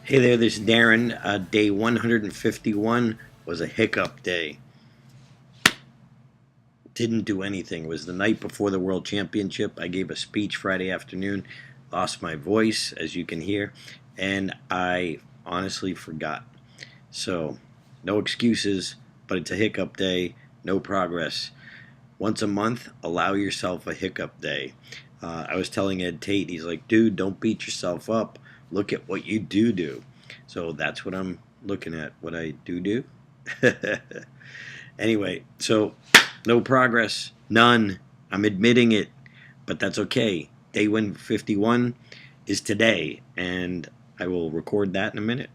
Hey there, this is Darren. Day 151 was a hiccup day. Didn't do anything. It was the night before the World Championship. I gave a speech Friday afternoon, lost my voice, as you can hear, and I honestly forgot. So, no excuses, but it's a hiccup day, no progress. Once a month, allow yourself a hiccup day. I was telling Ed Tate, he's like, dude, don't beat yourself up. Look at what you do. So that's what I'm looking at, what I do. Anyway, so no progress, none. I'm admitting it, but that's okay. Day 151 is today, and I will record that in a minute.